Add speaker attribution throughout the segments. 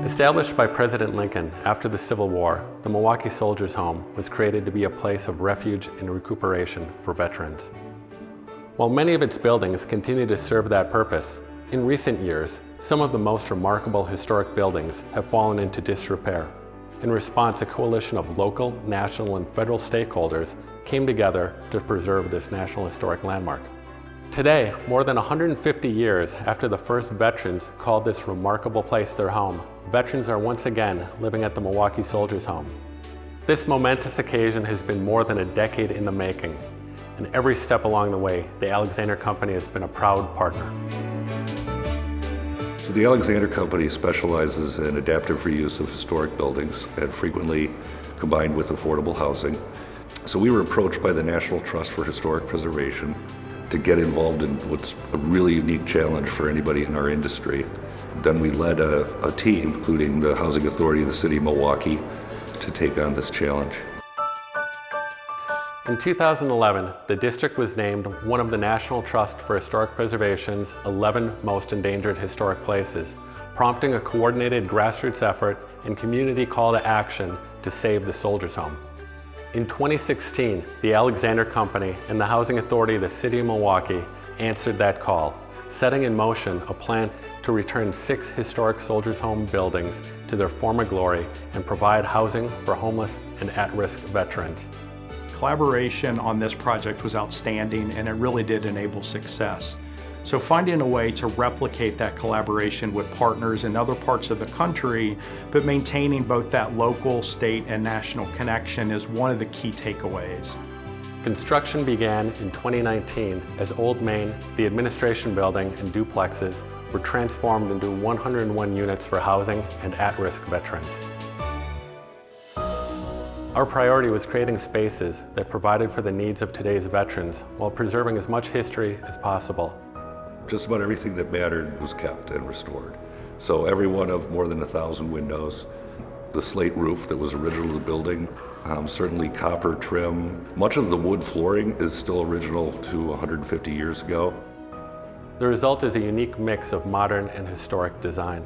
Speaker 1: Established by President Lincoln after the Civil War, the Milwaukee Soldiers' Home was created to be a place of refuge and recuperation for veterans. While many of its buildings continue to serve that purpose, in recent years, some of the most remarkable historic buildings have fallen into disrepair. In response, a coalition of local, national, and federal stakeholders came together to preserve this National Historic Landmark. Today, more than 150 years after the first veterans called this remarkable place their home, veterans are once again living at the Milwaukee Soldiers' Home. This momentous occasion has been more than a decade in the making, and every step along the way, the Alexander Company has been a proud partner.
Speaker 2: So the Alexander Company specializes in adaptive reuse of historic buildings and frequently combined with affordable housing. So we were approached by the National Trust for Historic Preservation to get involved in what's a really unique challenge for anybody in our industry. Then we led a team, including the Housing Authority of the City of Milwaukee, to take on this challenge.
Speaker 1: In 2011, the district was named one of the National Trust for Historic Preservation's 11 most endangered historic places, prompting a coordinated grassroots effort and community call to action to save the Soldiers' Home. In 2016, the Alexander Company and the Housing Authority of the City of Milwaukee answered that call, setting in motion a plan to return 6 historic Soldiers' Home buildings to their former glory and provide housing for homeless and at-risk veterans.
Speaker 3: Collaboration on this project was outstanding, and it really did enable success. So finding a way to replicate that collaboration with partners in other parts of the country, but maintaining both that local, state, and national connection is one of the key takeaways.
Speaker 1: Construction began in 2019 as Old Main, the administration building, and duplexes were transformed into 101 units for housing and at-risk veterans. Our priority was creating spaces that provided for the needs of today's veterans while preserving as much history as possible.
Speaker 2: Just about everything that mattered was kept and restored. So every one of more than 1,000 windows, the slate roof that was original to the building, certainly copper trim. Much of the wood flooring is still original to 150 years ago.
Speaker 1: The result is a unique mix of modern and historic design.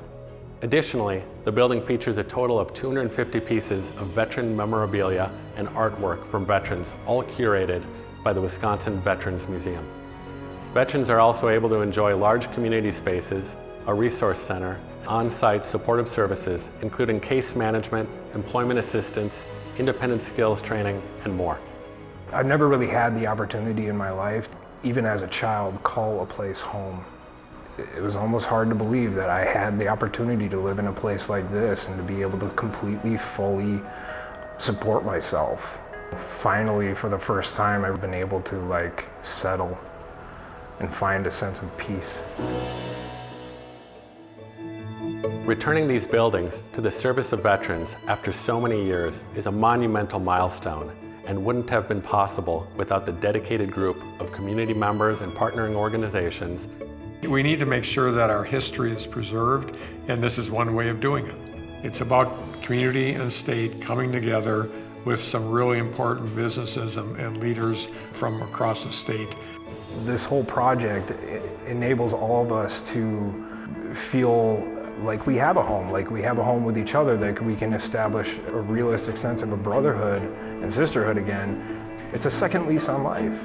Speaker 1: Additionally, the building features a total of 250 pieces of veteran memorabilia and artwork from veterans, all curated by the Wisconsin Veterans Museum. Veterans are also able to enjoy large community spaces, a resource center, on-site supportive services, including case management, employment assistance, independent skills training, and more.
Speaker 4: I've never really had the opportunity in my life, even as a child, call a place home. It was almost hard to believe that I had the opportunity to live in a place like this and to be able to completely, fully support myself. Finally, for the first time, I've been able to settle and find a sense of peace.
Speaker 1: Returning these buildings to the service of veterans after so many years is a monumental milestone and wouldn't have been possible without the dedicated group of community members and partnering organizations.
Speaker 5: We need to make sure that our history is preserved, and this is one way of doing it. It's about community and state coming together with some really important businesses and leaders from across the state.
Speaker 4: This whole project enables all of us to feel like we have a home, with each other, that we can establish a realistic sense of a brotherhood and sisterhood again. It's a second lease on life.